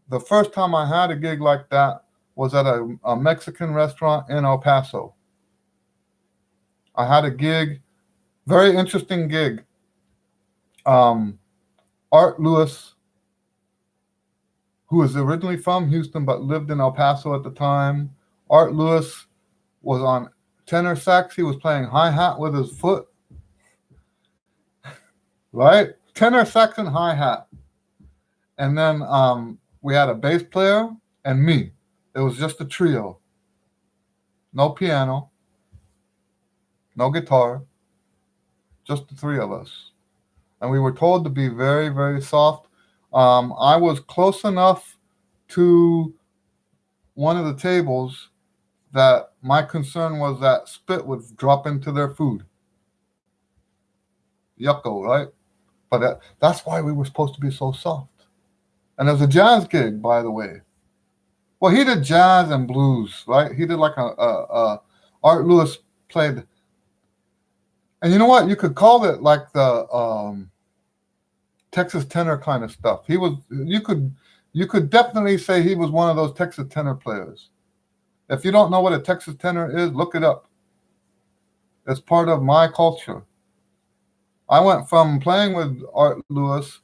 The first time I had a gig like that was at a Mexican restaurant in El Paso. I had a gig Very interesting gig. Art Lewis, who was originally from Houston but lived in El Paso at the time. Art Lewis was on tenor sax. He was playing hi-hat with his foot, right? Tenor sax and hi-hat. And then we had a bass player and me. It was just a trio. No piano, no guitar, just the three of us. And we were told to be very, very soft. I was close enough to one of the tables that my concern was that spit would drop into their food. Yucko, right? But that's why we were supposed to be so soft. And it was a jazz gig, by the way. Well, he did jazz and blues, right? He did like a Art Lewis played, and you know what? You could call it like the Texas tenor kind of stuff. You could definitely say he was one of those Texas tenor players. If you don't know what a Texas tenor is, look it up. It's part of my culture. I went from playing with Art Lewis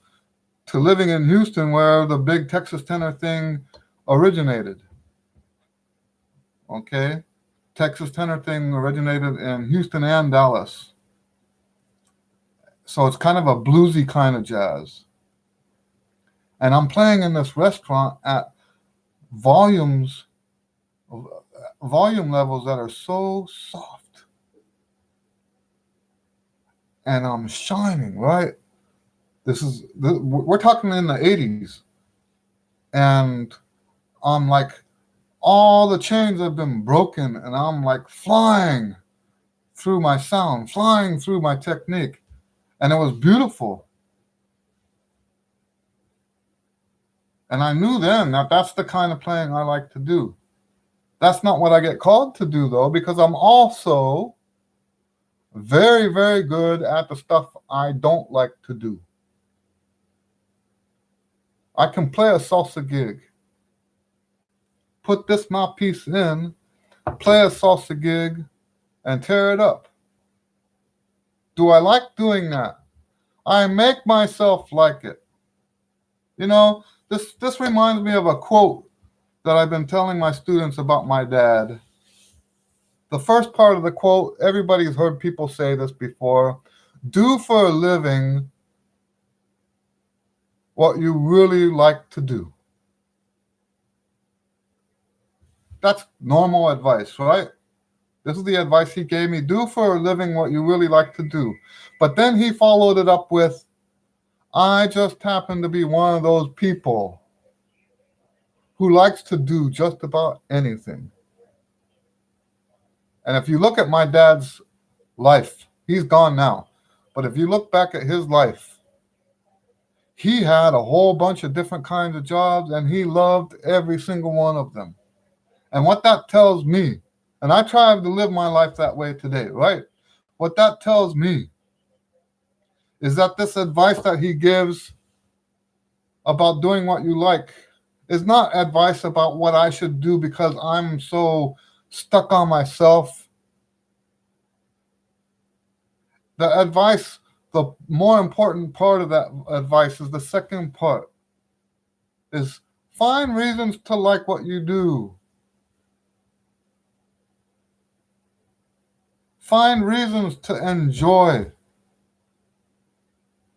to living in Houston, where the big Texas tenor thing originated. Okay? Texas tenor thing originated in Houston and Dallas. So it's kind of a bluesy kind of jazz. And I'm playing in this restaurant at volume levels that are so soft. And I'm shining, right? We're talking in the 80s. And I'm like, all the chains have been broken, and I'm like flying through my sound, flying through my technique. And it was beautiful. And I knew then that that's the kind of playing I like to do. That's not what I get called to do, though, because I'm also very, very good at the stuff I don't like to do. I can play a salsa gig, put this mouthpiece in, play a salsa gig, and tear it up. Do I like doing that? I make myself like it. You know, this reminds me of a quote that I've been telling my students about my dad. The first part of the quote, everybody's heard people say this before. Do for a living what you really like to do. That's normal advice, right? This is the advice he gave me. Do for a living what you really like to do. But then he followed it up with, I just happen to be one of those people who likes to do just about anything. And if you look at my dad's life, he's gone now. But if you look back at his life, he had a whole bunch of different kinds of jobs, and he loved every single one of them. And what that tells me, and I try to live my life that way today, right? What that tells me is that this advice that he gives about doing what you like is not advice about what I should do because I'm so stuck on myself. The advice, the more important part of that advice is the second part, is find reasons to like what you do. Find reasons to enjoy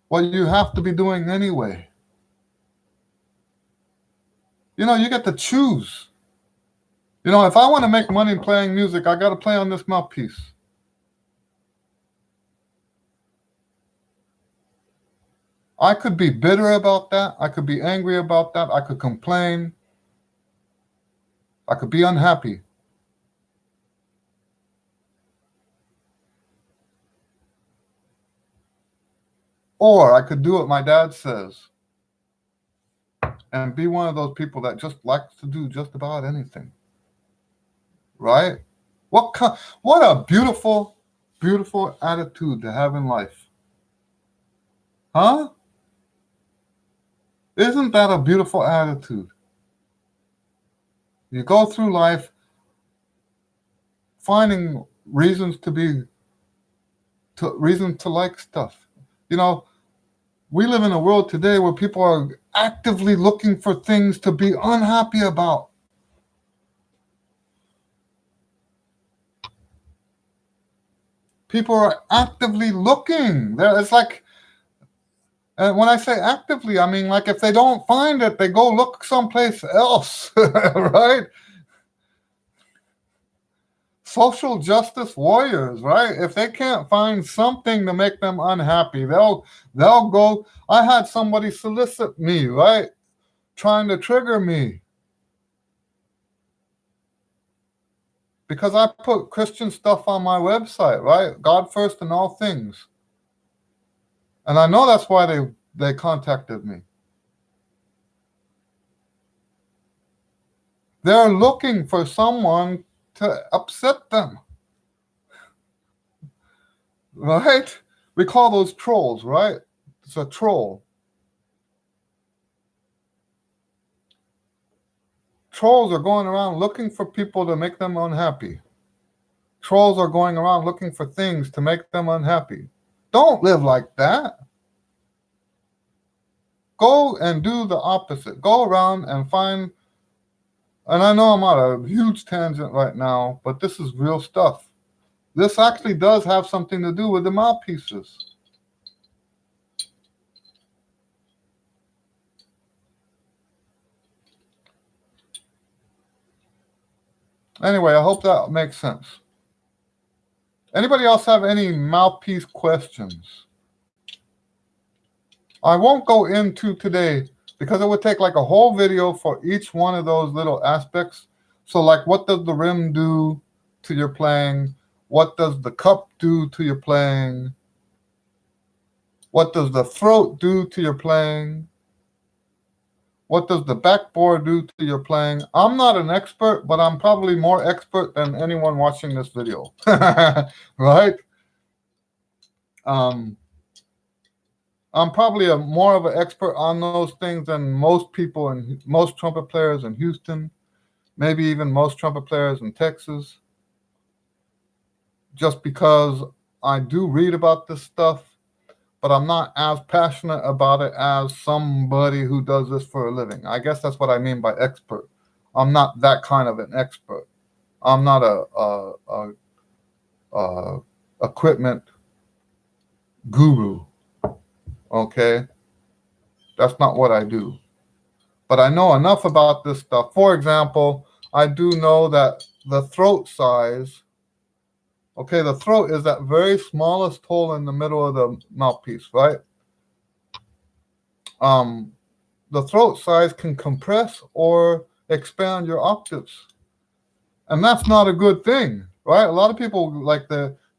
what you have to be doing anyway. You know, you get to choose. You know, if I want to make money playing music, I got to play on this mouthpiece. I could be bitter about that. I could be angry about that. I could complain. I could be unhappy. Or I could do what my dad says and be one of those people that just likes to do just about anything. Right? What a beautiful, beautiful attitude to have in life. Huh? Isn't that a beautiful attitude? You go through life finding reasons to be reason to like stuff. You know, we live in a world today where people are actively looking for things to be unhappy about. People are actively looking. It's like, and when I say actively, I mean like if they don't find it, they go look someplace else, right? Social justice warriors, right? If they can't find something to make them unhappy, they'll go. I had somebody solicit me, right? Trying to trigger me because I put Christian stuff on my website, right? God first in all things. And I know that's why they contacted me. They're looking for someone to upset them, right? We call those trolls, right? It's a troll. Trolls are going around looking for people to make them unhappy. Trolls are going around looking for things to make them unhappy. Don't live like that. Go and do the opposite. Go around and find, and I know I'm on a huge tangent right now, but this is real stuff. This actually does have something to do with the mouthpieces. Anyway, I hope that makes sense. Anybody else have any mouthpiece questions? I won't go into today because it would take like a whole video for each one of those little aspects. So like, what does the rim do to your playing? What does the cup do to your playing? What does the throat do to your playing? What does the backboard do to your playing? I'm not an expert, but I'm probably more expert than anyone watching this video, right? I'm probably more of an expert on those things than most people and most trumpet players in Houston, maybe even most trumpet players in Texas, just because I do read about this stuff, but I'm not as passionate about it as somebody who does this for a living. I guess that's what I mean by expert. I'm not that kind of an expert. I'm not a equipment guru. Okay, that's not what I do. But I know enough about this stuff. For example, I do know that the throat size. Okay, the throat is that very smallest hole in the middle of the mouthpiece, right? The throat size can compress or expand your octaves. And that's not a good thing, right? A lot of people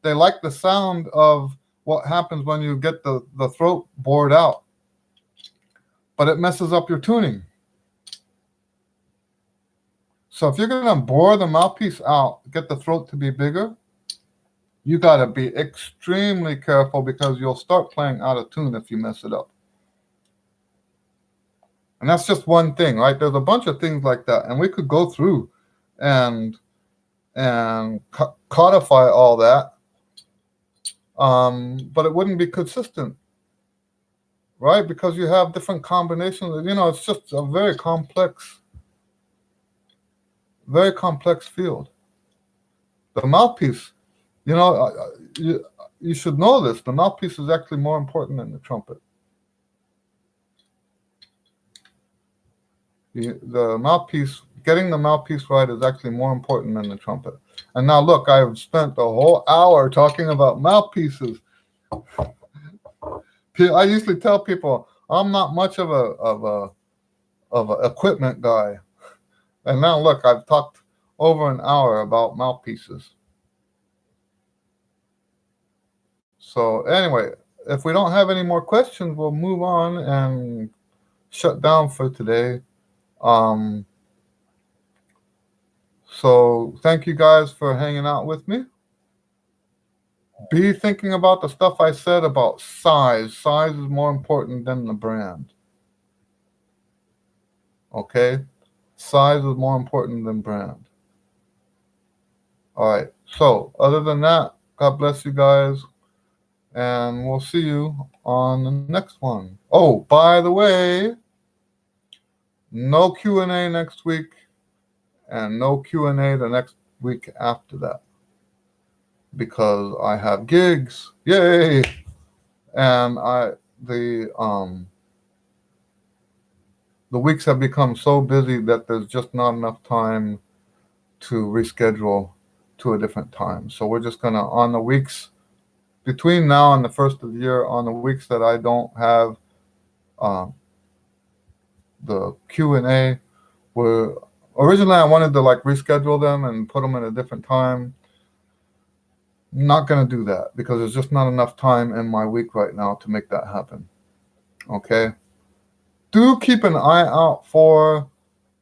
they like the sound of what happens when you get the throat bored out, but it messes up your tuning. So if you're going to bore the mouthpiece out, get the throat to be bigger, you got to be extremely careful because you'll start playing out of tune if you mess it up. And that's just one thing, right? There's a bunch of things like that, and we could go through and codify all that, but it wouldn't be consistent, right? Because you have different combinations. It's just a very complex field. The mouthpiece, you should know this. The mouthpiece is actually more important than the trumpet. The mouthpiece, getting the mouthpiece right is actually more important than the trumpet. And now look, I've spent a whole hour talking about mouthpieces. I usually tell people I'm not much of a equipment guy. And now look, I've talked over an hour about mouthpieces. So anyway, if we don't have any more questions, we'll move on and shut down for today. So thank you guys for hanging out with me. Be thinking about the stuff I said about size. Size is more important than the brand. Okay? Size is more important than brand. All right. So other than that, God bless you guys. and we'll see you on the next one. Oh, by the way, no Q&A next week, and no Q&A the next week after that, because I have gigs. Yay! And the weeks have become so busy that there's just not enough time to reschedule to a different time. So we're just gonna, on the weeks between now and the first of the year, on the weeks that I don't have the Q&A, where originally I wanted to like reschedule them and put them at a different time. Not going to do that because there's just not enough time in my week right now to make that happen. Okay. Do keep an eye out for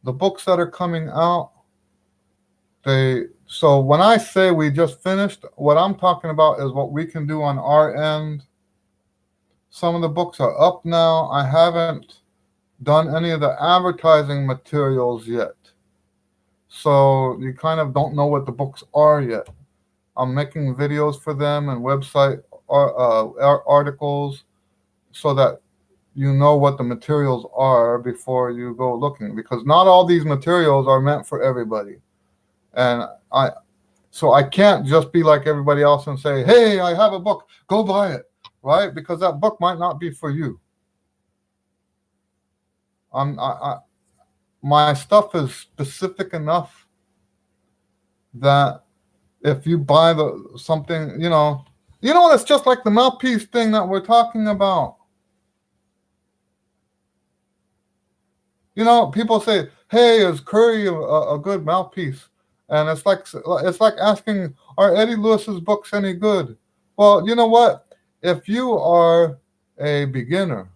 the books that are coming out. So when I say we just finished, what I'm talking about is what we can do on our end. Some of the books are up now. I haven't done any of the advertising materials yet. So you kind of don't know what the books are yet. I'm making videos for them and website articles so that you know what the materials are before you go looking, because not all these materials are meant for everybody. And so I can't just be like everybody else and say, hey, I have a book, go buy it, right? Because that book might not be for you. My stuff is specific enough that if you buy something, it's just like the mouthpiece thing that we're talking about. People say, hey, is Curry a good mouthpiece? And it's like asking, are Eddie Lewis's books any good? Well, you know what? If you are a beginner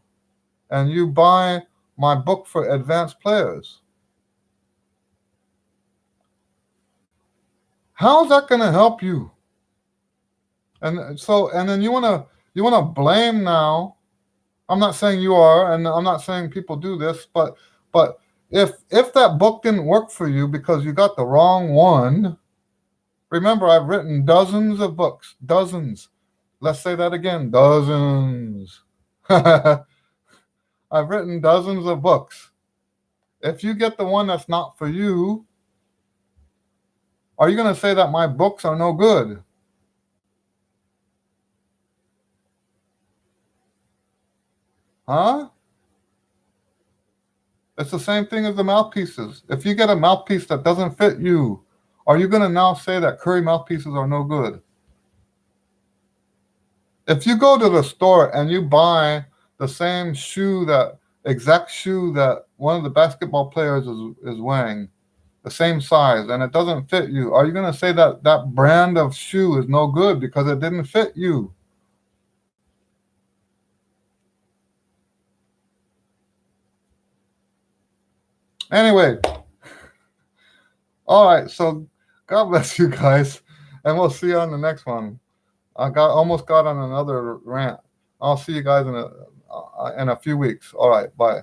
and you buy my book for advanced players, how's that going to help you? And then you want to blame now. I'm not saying you are, and I'm not saying people do this, but if that book didn't work for you because you got the wrong one, remember, I've written dozens of books, dozens. Let's say that again, dozens. I've written dozens of books. If you get the one that's not for you, are you going to say that my books are no good? Huh? It's the same thing as the mouthpieces. If you get a mouthpiece that doesn't fit you, are you going to now say that Curry mouthpieces are no good? If you go to the store and you buy the same exact shoe that one of the basketball players is wearing, the same size, and it doesn't fit you, are you going to say that that brand of shoe is no good because it didn't fit you? Anyway, all right, so God bless you guys, and we'll see you on the next one. I almost got on another rant. I'll see you guys in a few weeks. All right, bye.